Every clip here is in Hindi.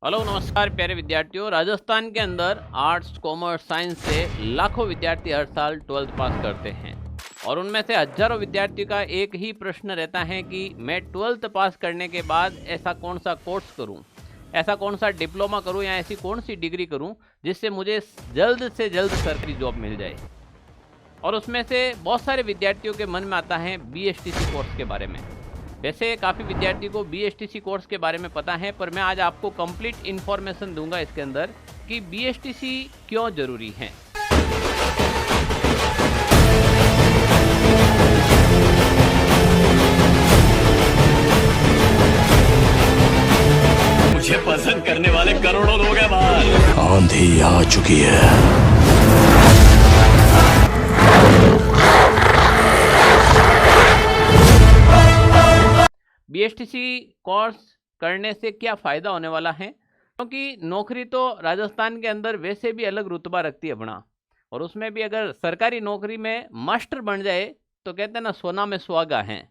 हेलो नमस्कार प्यारे विद्यार्थियों। राजस्थान के अंदर आर्ट्स कॉमर्स साइंस से लाखों विद्यार्थी हर साल 12th पास करते हैं और उनमें से हजारों विद्यार्थियों का एक ही प्रश्न रहता है कि मैं 12th पास करने के बाद ऐसा कौन सा कोर्स करूं, ऐसा कौन सा डिप्लोमा करूं या ऐसी कौन सी डिग्री करूं जिससे मुझे जल्द से जल्द सरकारी जॉब मिल जाए। और उसमें से बहुत सारे विद्यार्थियों के मन में आता है बीएसटीसी कोर्स के बारे में। वैसे काफ़ी विद्यार्थी को बीएसटीसी कोर्स के बारे में पता है, पर मैं आज आपको कंप्लीट इन्फॉर्मेशन दूंगा इसके अंदर कि बीएसटीसी क्यों ज़रूरी है। मुझे पसंद करने वाले करोड़ों लोग हैं बाहर। आंधी आ चुकी है। बीएसटीसी कोर्स करने से क्या फ़ायदा होने वाला है, क्योंकि नौकरी तो राजस्थान के अंदर वैसे भी अलग रुतबा रखती है अपना, और उसमें भी अगर सरकारी नौकरी में मास्टर बन जाए तो कहते हैं ना, सोना में सुहागा है।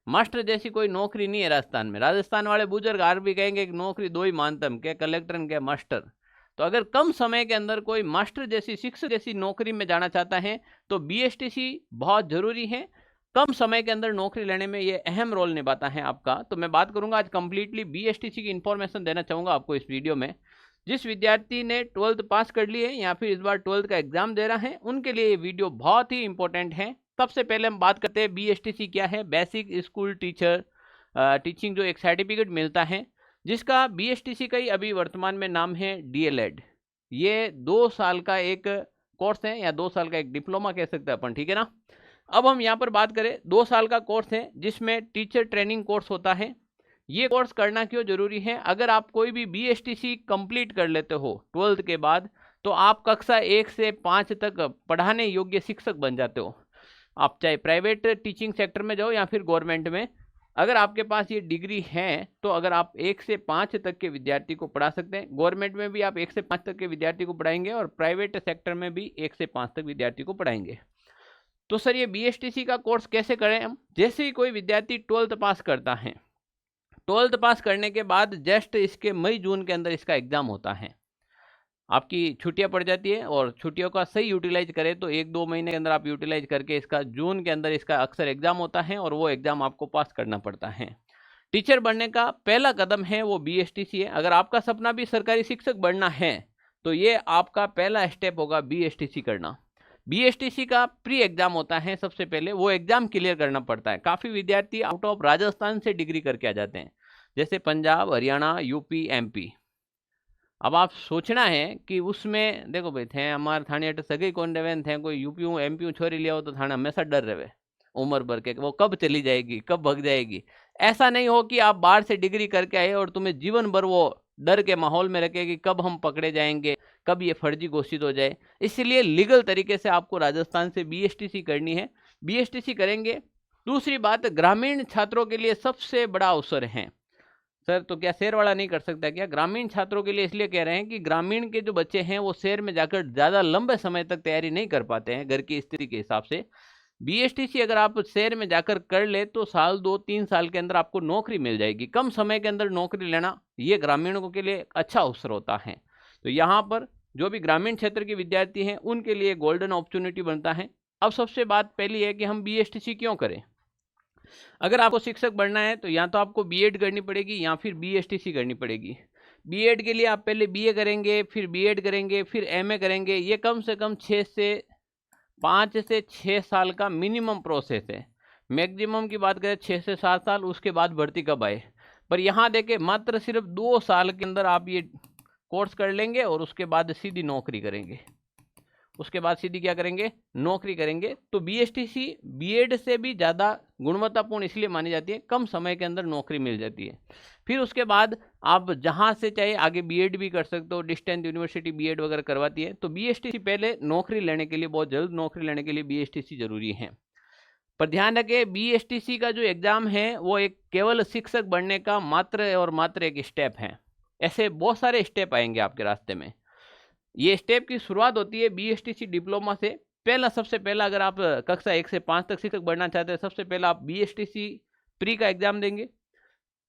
मास्टर जैसी कोई नौकरी नहीं है राजस्थान में। राजस्थान वाले बुजुर्ग आज भी कहेंगे कि नौकरी दो ही मानते हम, क्या कलेक्टर क्या मास्टर। तो अगर कम समय के अंदर कोई मास्टर जैसी शिक्षक जैसी नौकरी में जाना चाहता है तो बीएसटीसी बहुत ज़रूरी है। कम समय के अंदर नौकरी लेने में ये अहम रोल निभाता है आपका। तो मैं बात करूंगा आज कंप्लीटली बीएसटीसी की इन्फॉर्मेशन देना चाहूँगा आपको इस वीडियो में। जिस विद्यार्थी ने 12th पास कर ली है या फिर इस बार 12th का एग्जाम दे रहा है, उनके लिए ये वीडियो बहुत ही इंपॉर्टेंट है। सबसे पहले हम बात करते हैं बीएसटीसी क्या है। बेसिक स्कूल टीचर टीचिंग जो एक सर्टिफिकेट मिलता है, जिसका बीएसटीसी का ही अभी वर्तमान में नाम है डीएलएड। ये 2 साल का एक कोर्स है या 2 साल का एक डिप्लोमा कह सकते हैं अपन, ठीक है ना। अब हम यहाँ पर बात करें, 2 साल का कोर्स है जिसमें टीचर ट्रेनिंग कोर्स होता है। ये कोर्स करना क्यों जरूरी है? अगर आप कोई भी बीएसटीसी कंप्लीट कर लेते हो 12th के बाद, तो आप कक्षा 1 से 5 तक पढ़ाने योग्य शिक्षक बन जाते हो। आप चाहे प्राइवेट टीचिंग सेक्टर में जाओ या फिर गवर्नमेंट में, अगर आपके पास ये डिग्री है तो अगर आप 1 से 5 तक के विद्यार्थी को पढ़ा सकते हैं। गवर्नमेंट में भी आप 1 से 5 तक के विद्यार्थी को पढ़ाएंगे और प्राइवेट सेक्टर में भी 1 से 5 तक विद्यार्थी को पढ़ाएंगे। तो सर ये बीएसटीसी का कोर्स कैसे करें हम? जैसे ही कोई विद्यार्थी 12th पास करता है, 12th पास करने के बाद जस्ट इसके मई जून के अंदर इसका एग्ज़ाम होता है। आपकी छुट्टियां पड़ जाती है और छुट्टियों का सही यूटिलाइज करें तो 1-2 महीने के अंदर आप यूटिलाइज करके इसका जून के अंदर इसका अक्सर एग्ज़ाम होता है और वो एग्ज़ाम आपको पास करना पड़ता है। टीचर बनने का पहला कदम है वो बीएसटीसी है। अगर आपका सपना भी सरकारी शिक्षक बनना है तो ये आपका पहला स्टेप होगा बीएसटीसी करना। बीएसटीसी का प्री एग्जाम होता है, सबसे पहले वो एग्जाम क्लियर करना पड़ता है। काफ़ी विद्यार्थी आउट ऑफ राजस्थान से डिग्री करके आ जाते हैं, जैसे पंजाब, हरियाणा, यूपी, एमपी। अब आप सोचना है कि उसमें देखो भाई, थे हमारे थाने अट सगे कौन रहे थे, कोई यूपी एमपी छोरी लिया हो तो थाना हमेशा डर रहे उम्र भर के, वो कब चली जाएगी, कब भग जाएगी। ऐसा नहीं हो कि आप बाहर से डिग्री करके आए और तुम्हें जीवन भर वो डर के माहौल में रखे कि कब हम पकड़े जाएंगे, कब ये फर्जी घोषित हो जाए। इसलिए लीगल तरीके से आपको राजस्थान से बीएसटीसी करनी है। बीएसटीसी करेंगे। दूसरी बात, ग्रामीण छात्रों के लिए सबसे बड़ा अवसर है। सर तो क्या शहर वाला नहीं कर सकता क्या? ग्रामीण छात्रों के लिए इसलिए कह रहे हैं कि ग्रामीण के जो बच्चे हैं वो शहर में जाकर ज़्यादा लंबे समय तक तैयारी नहीं कर पाते हैं घर की स्थिति के हिसाब से। बीएसटीसी अगर आप शहर में जाकर कर ले तो साल 2-3 साल के अंदर आपको नौकरी मिल जाएगी। कम समय के अंदर नौकरी लेना ये ग्रामीणों के लिए अच्छा अवसर होता है। तो यहाँ पर जो भी ग्रामीण क्षेत्र के विद्यार्थी हैं उनके लिए गोल्डन अपॉर्चुनिटी बनता है। अब सबसे बात पहली है कि हम बीएसटीसी क्यों करें। अगर आपको शिक्षक बनना है तो या तो आपको बीएड करनी पड़ेगी या फिर बीएसटीसी करनी पड़ेगी। बीएड के लिए आप पहले बीए करेंगे, फिर बीएड करेंगे, फिर एमए करेंगे। ये कम से कम 5 से 6 साल का मिनिमम प्रोसेस है। मैक्सिमम की बात करें 6 से 7 साल, उसके बाद भर्ती कब आए। पर यहाँ देखें, मात्र सिर्फ 2 साल के अंदर आप ये कोर्स कर लेंगे और उसके बाद सीधी नौकरी करेंगे। उसके बाद सीधी क्या करेंगे? नौकरी करेंगे। तो बीएसटीसी बीएड से भी ज़्यादा गुणवत्तापूर्ण इसलिए मानी जाती है, कम समय के अंदर नौकरी मिल जाती है। फिर उसके बाद आप जहाँ से चाहे आगे बीएड भी कर सकते हो, डिस्टेंस यूनिवर्सिटी बीएड वगैरह करवाती है। तो बीएसटीसी पहले नौकरी लेने के लिए, बहुत जल्द नौकरी लेने के लिए बीएसटीसी जरूरी है। पर ध्यान रखें, बीएसटीसी का जो एग्ज़ाम है वो एक केवल शिक्षक बनने का मात्र और मात्र एक स्टेप है। ऐसे बहुत सारे स्टेप आएंगे आपके रास्ते में। ये स्टेप की शुरुआत होती है बीएसटीसी डिप्लोमा से। सबसे पहला अगर आप कक्षा 1 से 5 तक शिक्षक बनना चाहते हैं, सबसे पहला आप बीएसटीसी प्री का एग्जाम देंगे।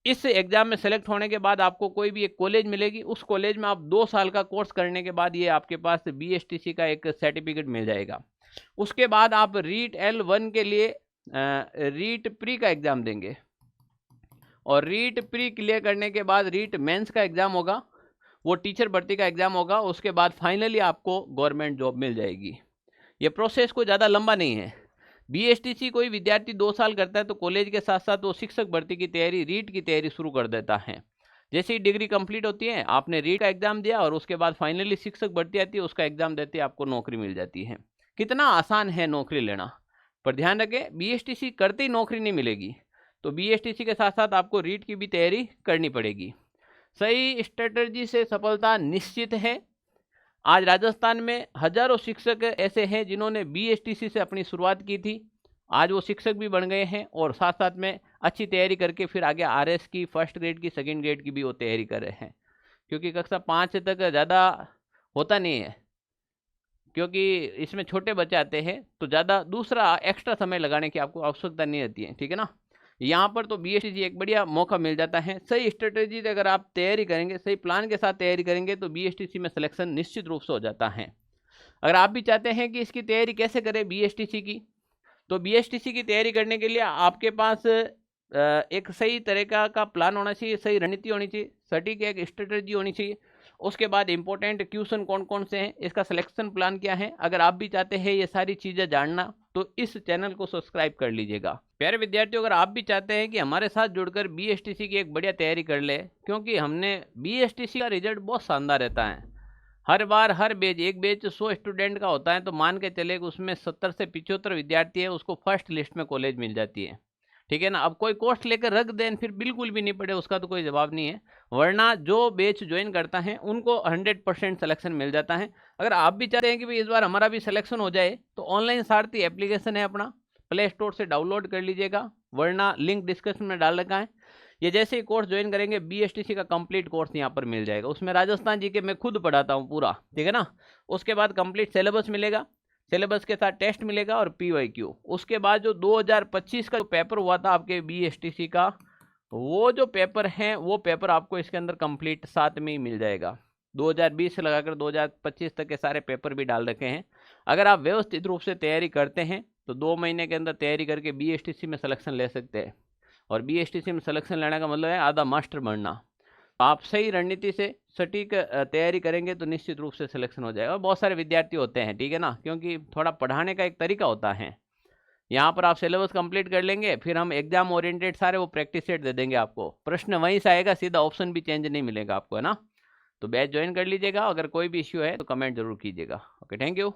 इस एग्जाम में सेलेक्ट होने के बाद आपको कोई भी एक कॉलेज मिलेगी, उस कॉलेज में आप 2 साल का कोर्स करने के बाद ये आपके पास BSTC का एक सर्टिफिकेट मिल जाएगा। उसके बाद आप रीट L1 के लिए रीट प्री का एग्ज़ाम देंगे और रीट प्री क्लियर करने के बाद रीट मेंस का एग्ज़ाम होगा, वो टीचर भर्ती का एग्ज़ाम होगा। उसके बाद फाइनली आपको गवर्नमेंट जॉब मिल जाएगी। ये प्रोसेस कोई ज़्यादा लंबा नहीं है। BSTC कोई विद्यार्थी 2 साल करता है तो कॉलेज के साथ साथ वो शिक्षक भर्ती की तैयारी, रीट की तैयारी शुरू कर देता है। जैसे ही डिग्री कंप्लीट होती है, आपने रीट का एग्ज़ाम दिया और उसके बाद फाइनली शिक्षक भर्ती आती है, उसका एग्ज़ाम देते ही आपको नौकरी मिल जाती है। कितना आसान है नौकरी लेना। पर ध्यान रखें, BSTC करते ही नौकरी नहीं मिलेगी, तो BSTC के साथ साथ आपको रीट की भी तैयारी करनी पड़ेगी। सही स्ट्रेटजी से सफलता निश्चित है। आज राजस्थान में हजारों शिक्षक ऐसे हैं जिन्होंने BSTC से अपनी शुरुआत की थी, आज वो शिक्षक भी बन गए हैं और साथ साथ में अच्छी तैयारी करके फिर आगे RS की, फर्स्ट ग्रेड की, सेकंड ग्रेड की भी वो तैयारी कर रहे हैं। क्योंकि कक्षा 5 तक ज़्यादा होता नहीं है, क्योंकि इसमें छोटे बच्चे आते हैं तो ज़्यादा दूसरा एक्स्ट्रा समय लगाने की आपको आवश्यकता नहीं रहती है, ठीक है ना। यहाँ पर तो BSTC एक बढ़िया मौका मिल जाता है। सही स्ट्रेटेजी अगर आप तैयारी करेंगे, सही प्लान के साथ तैयारी करेंगे तो BSTC में सिलेक्शन निश्चित रूप से हो जाता है। अगर आप भी चाहते हैं कि इसकी तैयारी कैसे करें BSTC की, तो BSTC की तैयारी करने के लिए आपके पास एक सही तरीका का प्लान होना चाहिए, सही रणनीति होनी चाहिए, सटीक एक स्ट्रेटेजी होनी चाहिए। उसके बाद इंपॉर्टेंट क्वेश्चन कौन कौन से हैं, इसका सिलेक्शन प्लान क्या है। अगर आप भी चाहते हैं ये सारी चीज़ें जानना तो इस चैनल को सब्सक्राइब कर लीजिएगा। प्यारे विद्यार्थियों, अगर आप भी चाहते हैं कि हमारे साथ जुड़कर BSTC की एक बढ़िया तैयारी कर ले, क्योंकि हमने BSTC का रिजल्ट बहुत शानदार रहता है। हर बार हर बैच, एक बैच 100 स्टूडेंट का होता है तो मान के चले कि उसमें 70 से 75 विद्यार्थी है, उसको फर्स्ट लिस्ट में कॉलेज मिल जाती है, ठीक है ना। अब कोई कोर्स लेकर रख दें फिर बिल्कुल भी नहीं पढ़े, उसका तो कोई जवाब नहीं है। वरना जो बैच ज्वाइन करता है उनको 100% सिलेक्शन मिल जाता है। अगर आप भी चाहते हैं कि भाई इस बार हमारा भी सिलेक्शन हो जाए तो ऑनलाइन सारथी एप्लीकेशन है अपना, प्ले स्टोर से डाउनलोड कर लीजिएगा, वरना लिंक डिस्क्रिप्शन में डाल रखा है। ये जैसे ही कोर्स ज्वाइन करेंगे BSTC का कंप्लीट कोर्स यहाँ पर मिल जाएगा। उसमें राजस्थान जी के मैं खुद पढ़ाता हूँ पूरा, ठीक है ना। उसके बाद कंप्लीट सिलेबस मिलेगा, सिलेबस के साथ टेस्ट मिलेगा और PYQ। उसके बाद जो 2025 का जो पेपर हुआ था आपके BSTC का, वो जो पेपर है वो पेपर आपको इसके अंदर कंप्लीट साथ में ही मिल जाएगा। 2020 से लगाकर 2025 तक के सारे पेपर भी डाल रखे हैं। अगर आप व्यवस्थित रूप से तैयारी करते हैं तो 2 महीने के अंदर तैयारी करके BSTC में सिलेक्शन ले सकते हैं। और BSTC में सिलेक्शन लेने का मतलब है आधा मास्टर बनना। आप सही रणनीति से सटीक तैयारी करेंगे तो निश्चित रूप से सिलेक्शन हो जाएगा। और बहुत सारे विद्यार्थी होते हैं, ठीक है ना, क्योंकि थोड़ा पढ़ाने का एक तरीका होता है। यहाँ पर आप सिलेबस कंप्लीट कर लेंगे, फिर हम एग्जाम ओरिएंटेड सारे वो प्रैक्टिस सेट दे देंगे आपको। प्रश्न वहीं से आएगा, सीधा ऑप्शन भी चेंज नहीं मिलेगा आपको, है ना। तो बैच ज्वाइन कर लीजिएगा। अगर कोई भी इश्यू है तो कमेंट जरूर कीजिएगा। Okay, thank you.